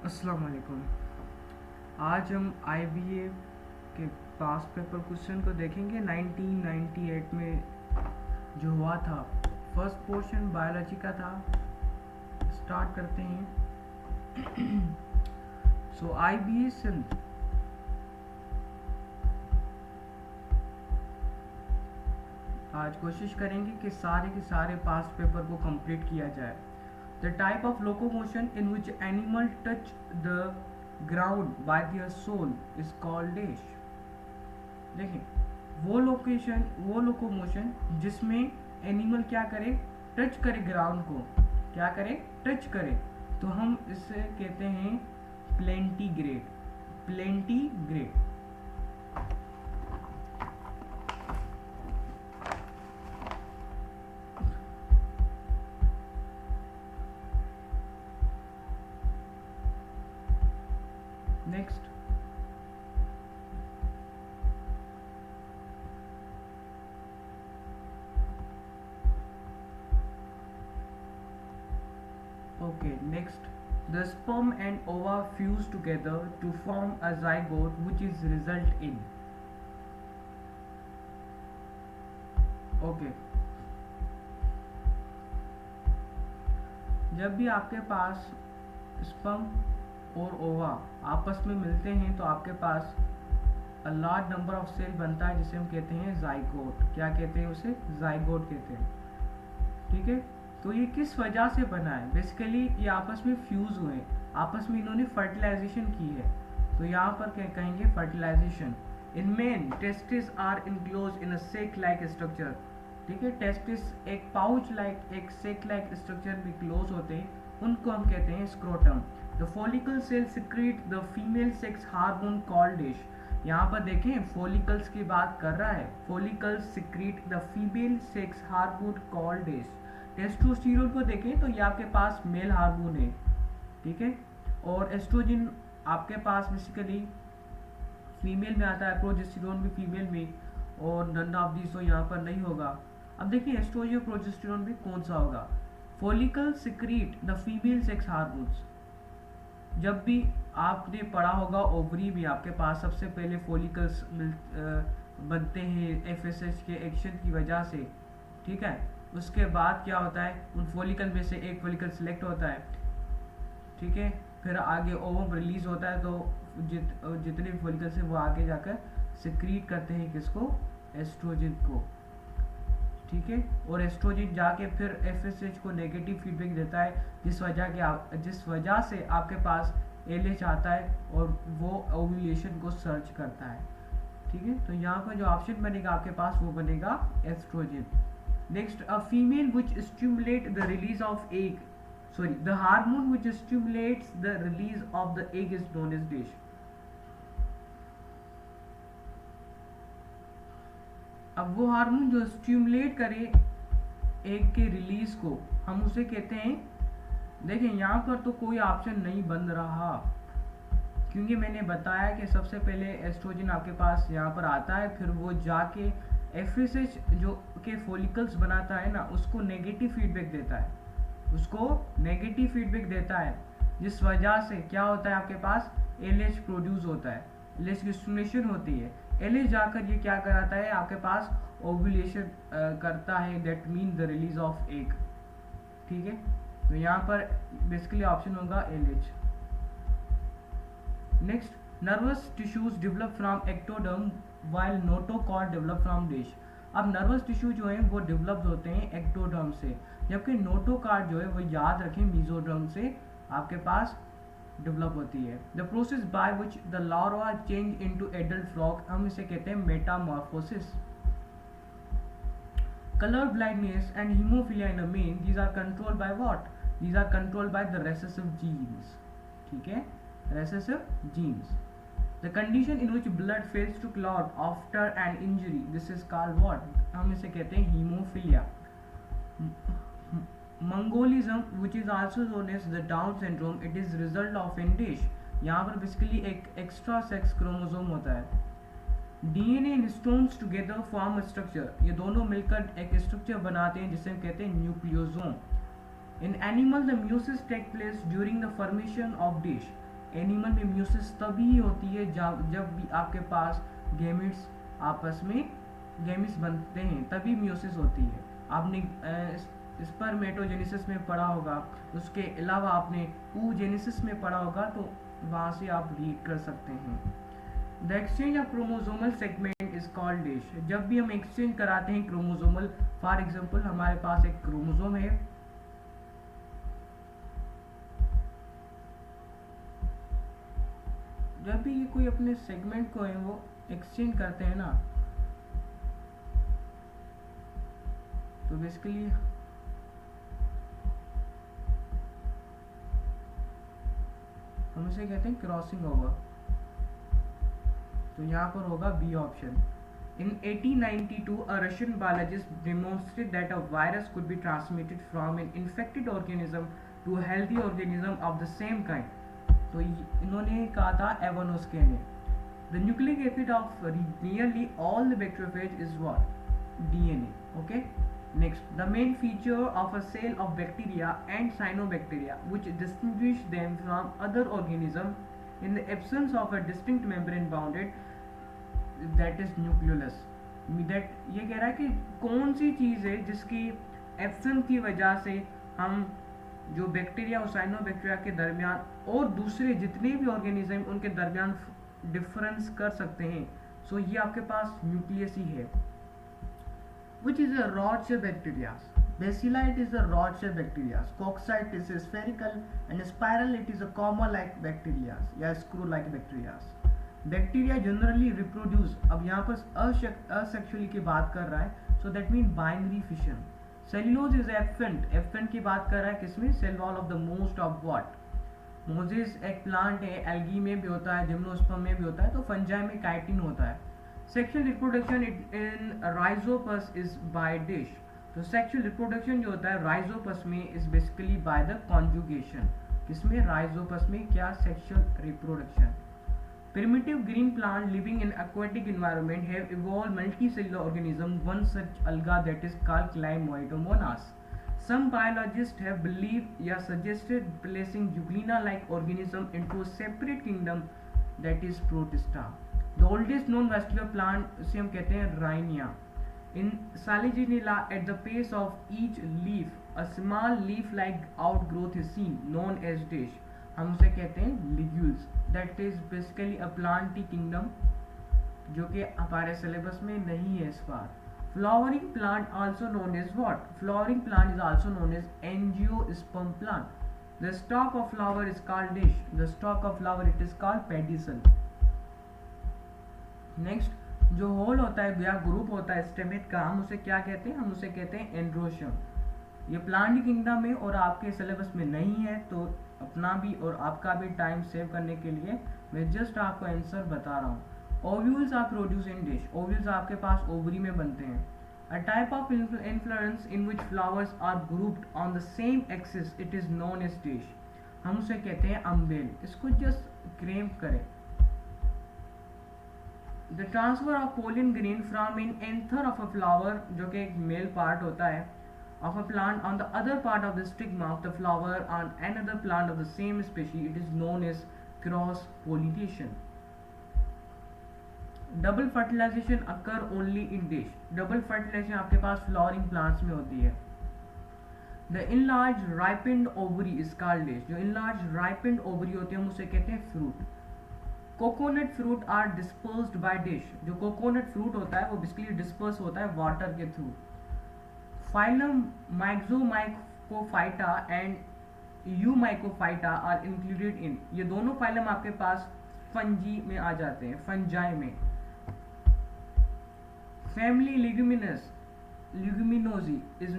अस्सलाम वालेकुम। आज हम आईबीए के पास पेपर क्वेश्चन को देखेंगे 1998 में जो हुआ था। फर्स्ट पोर्शन बायोलॉजी का था। स्टार्ट करते हैं। सो आईबीए सिंध आज कोशिश करेंगे कि सारे के सारे पास पेपर को कंप्लीट किया जाए। The type of locomotion in which animal touch the ground by their sole is called dash. देखें, वो लोकोमोशन जिसमें एनिमल क्या करे, टच करे ग्राउंड को, क्या करे, टच करे, तो हम इसे कहते हैं plantigrade. Plantigrade. Next, okay, next, the sperm and ova fuse together to form a zygote which is result in, okay, जब भी आपके पास स्पर्म और ओवा आपस में मिलते हैं तो आपके पास a large number of cell बनता है जिसे हम कहते हैं जाइगोट। क्या कहते हैं उसे? जाइगोट कहते हैं। ठीक है, तो ये किस वजह से बना है? बेसिकली ये आपस में फ्यूज हुए, आपस में इन्होंने फर्टिलाइजेशन की है, तो यहाँ पर क्या कहेंगे? Fertilisation. In men testis are enclose in a sac like structure. ठीक है, टेस्टिस एक पाउच लाइक, एक सेक लाइक स्ट्रक्चर में क्लोज होते हैं, उनको हम कहते हैं scrotum. The follicle cell secrete the female sex hormone called dash. यहाँ पर देखें, फॉलिकल्स की बात कर रहा है। Follicles secrete the female sex hormone called dash. Testosterone को देखें तो ये आपके पास मेल हार्मोन है। ठीक है, और एस्ट्रोजन आपके पास बेसिकली फीमेल में आता है, प्रोजेस्टेरोन भी फीमेल में, और नन ऑफ दिस तो यहाँ पर नहीं होगा। अब देखिए एस्ट्रोजन प्रोजेस्टेरोन भी कौन सा होगा? Follicle secrete the female sex hormones. जब भी आपने पढ़ा होगा ओवरी में आपके पास सबसे पहले फॉलिकल्स बनते हैं एफएसएच के एक्शन की वजह से। ठीक है, उसके बाद क्या होता है? उन फॉलिकल में से एक फॉलिकल सिलेक्ट होता है। ठीक है, फिर आगे ओवम रिलीज होता है, तो जितने भी फॉलिकल्स हैं वो आगे जाकर सिक्रीट करते हैं किसको? एस्ट्रोजन को। ठीक है, और एस्ट्रोजन जाके फिर एफएसएच को नेगेटिव फीडबैक देता है, जिस वजह से आपके पास एलएच आता है और वो ओव्यूलेशन को सर्च करता है। ठीक है, तो यहाँ पर जो ऑप्शन बनेगा आपके पास वो बनेगा oestrogen. Next, a female which stimulate the release of egg, sorry, the hormone which stimulates the release of the egg is known as dash. अब वो हार्मोन जो स्टिमुलेट करे एग के रिलीज को, हम उसे कहते हैं, देखें यहाँ पर तो कोई ऑप्शन नहीं बन रहा, क्योंकि मैंने बताया कि सबसे पहले एस्ट्रोजन आपके पास यहाँ पर आता है, फिर वो जाके एफएसएच जो के फॉलिकल्स बनाता है ना, उसको नेगेटिव फीडबैक देता है, उसको नेगेटिव फीडबैक देता है, जिस वजह से क्या होता है? आपके पास एलएच प्रोड्यूस होता है, एलएच की स्टिमुलेशन होती है। एलएच जाकर ये क्या कराता है? आपके पास ओव्यूलेशन करता है, that mean the release of egg. ठीक है, तो यहाँ पर बेसिकली ऑप्शन होगा LH. Next, nervous tissues develop from ectoderm while notochord develop from dash. अब नर्वस टिश्यू जो है वो डेवलप होते हैं एक्टोडर्म से, जबकि नोटोकॉर्ड जो है वो याद रखें मीजोडर्म से आपके पास डेवलप होती है। The process by which the larva change into adult frog, हम इसे कहते हैं metamorphosis. Colour blindness and haemophilia in a man, these are controlled by what? These are controlled by the recessive genes. ठीक है, recessive genes. The condition in which blood fails to clot after an injury, this is called what? हम इसे कहते हैं haemophilia. Mongolism which is also known as the down syndrome, it is result of in dash. यहाँ पर basically एक extra sex chromosome होता है। DNA and stones together form structure, ये दोनों मिलकर एक स्ट्रक्चर बनाते हैं जिसे हम कहते हैं nucleosome. In animal the meiosis take place during the formation of dish. Animal में म्यूसिस तभी होती है जब भी आपके पास गैमेट्स आपस में गैमेट्स बनते हैं, तभी म्यूसिस होती है। आपने स्पर्मेटोजेनेसिस में पढ़ा होगा, उसके अलावा आपने oogenesis में पढ़ा होगा, तो वहाँ से आप रीड कर सकते हैं। The exchange of chromosomal segment is called dish. जब भी हम एक्सचेंज कराते हैं क्रोमोसोमल, फॉर एग्जांपल हमारे पास एक क्रोमोसोम है, जब भी ये कोई अपने सेगमेंट को है वो एक्सचेंज करते हैं ना, तो बेसिकली हम उसे कहते हैं क्रॉसिंग ओवर। तो यहाँ पर होगा B option. In 1892, a Russian biologist demonstrated that a virus could be transmitted from an infected organism to a healthy organism of the same kind. तो इन्होंने कहा था एवानोस्के ने। The nucleic acid of nearly all the bacteriophage is what? DNA. Okay. Next, the main feature of a cell of bacteria and cyanobacteria, which distinguish them from other organisms in the absence of a distinct membrane bounded, that is nucleolus. That ये कह रहा है कि कौन सी चीज़ है जिसकी absence की वजह से हम जो बैक्टीरिया और साइनोबैक्टीरिया के दरमियान और दूसरे जितने भी ऑर्गेनिज्म उनके दरमियान डिफरेंस कर सकते हैं। सो ये आपके पास न्यूक्लियस ही है। Which is a rod-shaped bacteria. Bacilli, it is a rod-shaped bacteria. Cocci, it is spherical, and spiral, it is a comma-like bacteria या screw-like bacteria. Bacteria generally reproduce. अब यहाँ पर asexually की बात कर रहा है, so that means binary fission. Cellulose is afferent. Afferent की बात कर रहा है किसमें? Cell wall of the most of what? Moses एक प्लांट है, एल्गी में भी होता है, जिम्नोस्पर्म में भी होता है, तो फंजाई में काइटिन होता है। Sexual reproduction in Rhizopus is by dish. तो सेक्सुअल रिप्रोडक्शन जो होता है राइजोपस में is basically by the conjugation. किसमें? राइजोपस में क्या sexual reproduction. Primitive green plant living in aquatic environment have evolved multicellular organism, one such alga that is called Chlamydomonas. Some biologists have believed या suggested placing Euglena-like organism into a separate kingdom, that is Protista. The oldest known vascular plant उसे हम कहते हैं Rhynia. In Saliginella, at the base of each leaf, a small leaf-like outgrowth is seen, known as dish. हम उसे कहते हैं Ligules. That is basically a planty kingdom, जो कि हमारे सिलेबस में नहीं है इस बार। Flowering plant also known as what? Flowering plant is also known as angiosperm plant. The stalk of flower is called dish. The stalk of flower it is called pedicel. Next, जो whole होता है या group होता है स्टेमेट का, हम उसे क्या कहते हैं? हम उसे कहते हैं एंड्रोशियम। ये प्लांट किंगडम में और आपके सिलेबस में नहीं है, तो अपना भी और आपका भी टाइम सेव करने के लिए मैं जस्ट आपको आंसर बता रहा हूँ। Ovules are produce in dash. Ovules आपके पास ओवरी में बनते हैं। A type of inflorescence in which flowers are grouped on the same axis, it is known as dash. हम उसे कहते हैं अम्बेल। इसको जस्ट क्रैम्प करें। The transfer of pollen grain from in anther of a flower, जो कि एक male part होता है, of a plant on the other part of the stigma of the flower on another plant of the same species, it is known as cross pollination. Double fertilization occur only in dish. Double fertilization आपके पास flowering plants में होती है। The enlarged ripened ovary is called dish. जो enlarged ripened ovary होती है हम उसे कहते हैं fruit. Coconut fruit are dispersed by dish. जो coconut fruit होता है वो basically disperse होता है water के through. Phylum Myxomycophyta and Eumycophyta are included in. ये दोनों फाइलम आपके पास फंजी में आ जाते हैं, फंजाई में। Family Leguminosae is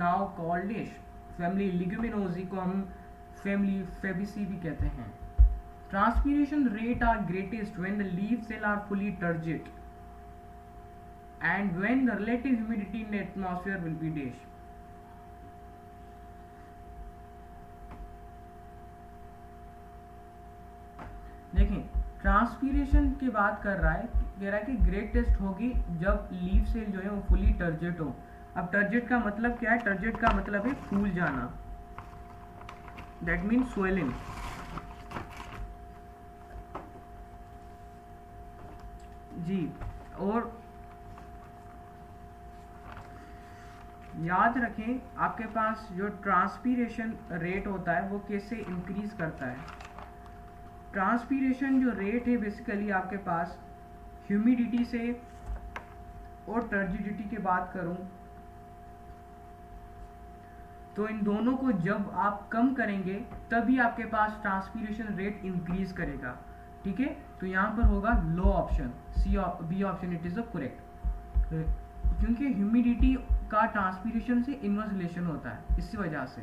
now called dish. Family Leguminosae को हम Family Fabaceae भी कहते हैं। Transpiration rate are greatest when the leaf cell are fully turgid and when the relative humidity in the atmosphere will be dish. देखें, transpiration की बात कर रहा है, कह रहा है कि ग्रेटेस्ट होगी जब लीफ सेल जो है वो फुली टर्जेट हो। अब टर्जेट का मतलब क्या है? टर्जेट का मतलब है फूल जाना, दैट मीन्स स्वेलिंग। जी, और याद रखें आपके पास जो ट्रांसपीरेशन रेट होता है वो कैसे इंक्रीज करता है। ट्रांसपीरेशन जो रेट है बेसिकली आपके पास ह्यूमिडिटी से, और टर्जिडिटी की बात करूं तो इन दोनों को जब आप कम करेंगे तभी आपके पास ट्रांसपीरेशन रेट इंक्रीज करेगा। ठीक है, तो यहाँ पर होगा लो option, C B option it is the correct, क्योंकि ह्यूमिडिटी का ट्रांसपीरेशन से इनवर्स रिलेशन होता है, इसी वजह से।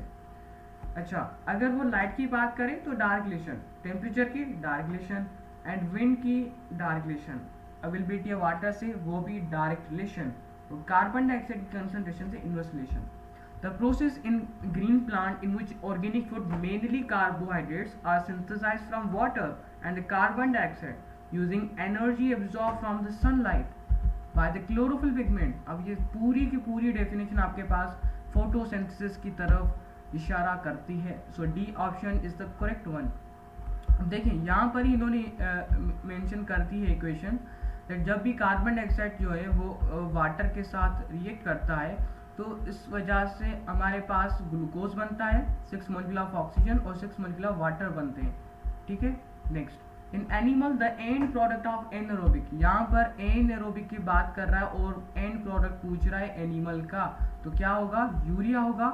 अच्छा, अगर वो लाइट की बात करें तो डार्क रिलेशन, टेम्परेचर की डार्क रिलेशन, एंड विंड की dark relation, availability of water से वो भी डायरेक्ट रिलेशन, और कार्बन डाइऑक्साइड की कंसंट्रेशन से inverse relation. The process in green plant in which organic food, mainly carbohydrates, are synthesized from water and the carbon dioxide using energy absorbed from the sunlight by the chlorophyll pigment। अब ये पूरी की पूरी definition आपके पास photosynthesis की तरफ इशारा करती है। So D option is the correct one. अब देखें यहाँ पर ही इन्होंने मेंशन करती है इक्वेशन, जब भी कार्बन डाइऑक्साइड जो है वो वाटर के साथ रिएक्ट करता है तो इस वजह से हमारे पास ग्लूकोज बनता है, 6 मॉलिक्यूल ऑफ ऑक्सीजन और 6 मॉलिक्यूल ऑफ वाटर बनते हैं। ठीक है, next, in animal the end product of anaerobic, यहाँ पर एनएरोबिक की बात कर रहा है और एंड प्रोडक्ट पूछ रहा है एनिमल का, तो क्या होगा, यूरिया होगा।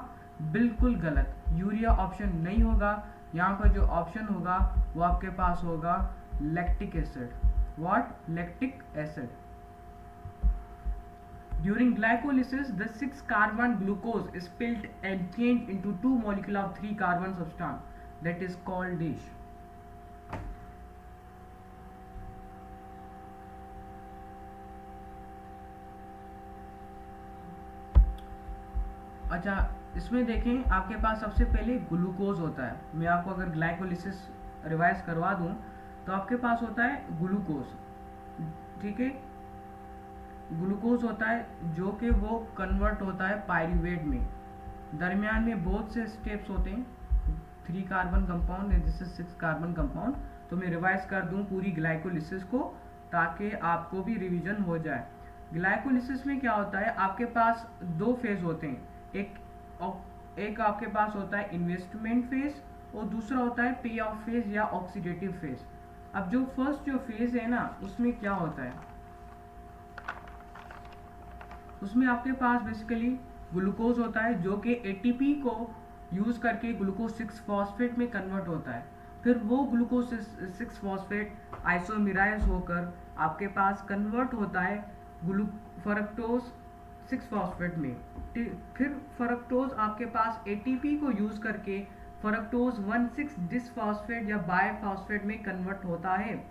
बिल्कुल गलत, यूरिया ऑप्शन नहीं होगा। यहाँ पर जो ऑप्शन होगा वो आपके पास होगा lactic acid. What? Lactic acid. During glycolysis, the 6-carbon glucose is split and changed into 2 molecule of 3-carbon substance that is called dish। अच्छा, इसमें देखें आपके पास सबसे पहले ग्लूकोज होता है। मैं आपको अगर ग्लाइकोलिसिस रिवाइज करवा दूं तो आपके पास होता है ग्लूकोज। ठीक है, ग्लूकोज होता है जो कि वो कन्वर्ट होता है पायरूवेट में। दरमियान में बहुत से स्टेप्स होते हैं, 3 carbon compound and this is 6 carbon compound. तो मैं रिवाइज कर दूं पूरी ग्लाइकोलिसिस को ताकि आपको भी रिवीजन हो जाए। ग्लाइकोलिसिस में क्या होता है, आपके पास 2 फेज होते हैं, एक आपके पास होता है इन्वेस्टमेंट फेज और दूसरा होता है पे ऑफ फेज या ऑक्सीडेटिव फेज। अब जो फर्स्ट जो फेज है ना, उसमें क्या होता है, उसमें आपके पास बेसिकली ग्लूकोज होता है जो कि एटीपी को यूज करके ग्लूकोज 6 फॉस्फेट में कन्वर्ट होता है। फिर वो ग्लूकोज 6 फॉस्फेट आइसोमेराइज होकर आपके पास कन्वर्ट होता है फ्रक्टोज 6 फॉस्फेट में। फिर फ्रक्टोज आपके पास एटीपी को यूज करके फ्रक्टोज 1,6 डिसफॉस्फेट या बायफॉस्फेट में कन्वर्ट होता है।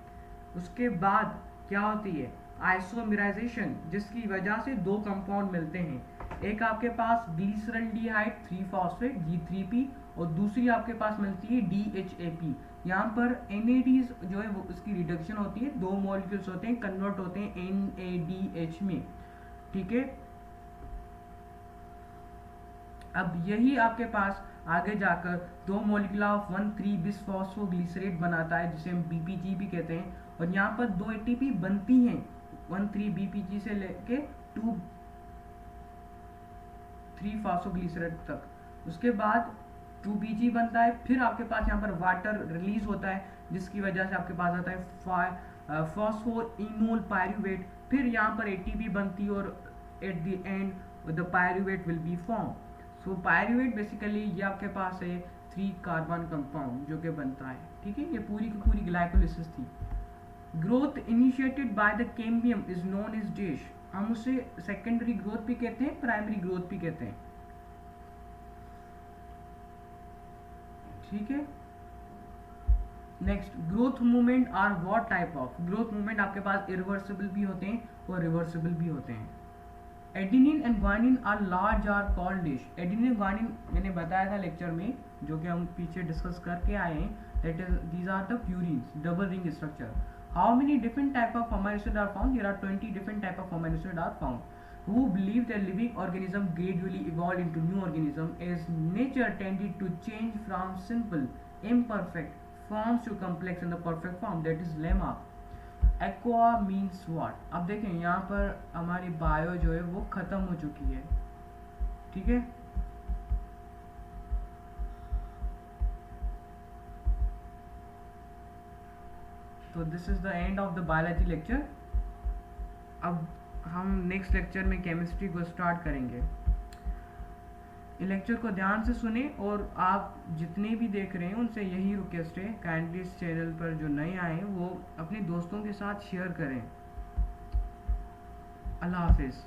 उसके बाद क्या होती है, आइसोमेराइजेशन, जिसकी वजह से 2 कंपाउंड मिलते हैं। एक आपके पास ग्लिसरल्डिहाइड 3 फॉस्फेट G3P और दूसरी आपके पास मिलती है DHAP। यहाँ पर NADs जो है वो उसकी रिडक्शन होती है, 2 मॉलिक्यूल्स होते हैं कन्वर्ट होते हैं NADH में। ठीक है, अब यही आपके पास आगे जाकर 2 मॉलिक्यूल ऑफ 1,3 बिसफॉस्फोग्लिसरेट बनाता है जिसे हम BPG भी कहते हैं। और यहाँ पर 2 ATP बनती हैं 1,3 BPG से लेके 2,3 फॉस्फोग्लिसरेट तक। उसके बाद 2PG बनता है। फिर आपके पास यहाँ पर वाटर रिलीज होता है जिसकी वजह से आपके पास आता है फॉस्फोइनोल पायरूवेट। फिर यहाँ पर ATP बनती है और at the end the pyruvate will be form. So pyruvate basically ये आपके पास है 3 कार्बन कंपाउंड जो कि बनता है। ठीक है, ये पूरी की पूरी ग्लाइकोलिसिस थी। Growth initiated by the cambium is known as dash. हम उसे सेकेंडरी ग्रोथ भी कहते हैं, प्राइमरी ग्रोथ भी कहते हैं। ठीक है, next, growth movement are what type of. Growth movement आपके पास इरिवर्सिबल भी होते हैं और रिवर्सिबल भी होते हैं। Adenine and guanine are large are called dash. Adenine and guanine मैंने बताया था लेक्चर में, जो कि हम पीछे डिस्कस करके आए हैं, that is these are the purines, double ring structure. How many different type of amino acids are found? There are 20 different type of amino acids are found. Who believe that living organism gradually evolved into new organism as nature tended to change from simple, imperfect forms to complex and the perfect form, that is lemma. Aqua means what. अब देखें यहाँ पर हमारी bio जो है वो ख़त्म हो चुकी है, ठीक है। तो this is the end of the biology lecture. अब हम नेक्स्ट लेक्चर में केमिस्ट्री को स्टार्ट करेंगे। इस लेक्चर को ध्यान से सुने और आप जितने भी देख रहे हैं उनसे यही रिक्वेस्ट है, काइंडली इस चैनल पर जो नए आए हैं वो अपने दोस्तों के साथ शेयर करें। अल्लाह हाफिज़।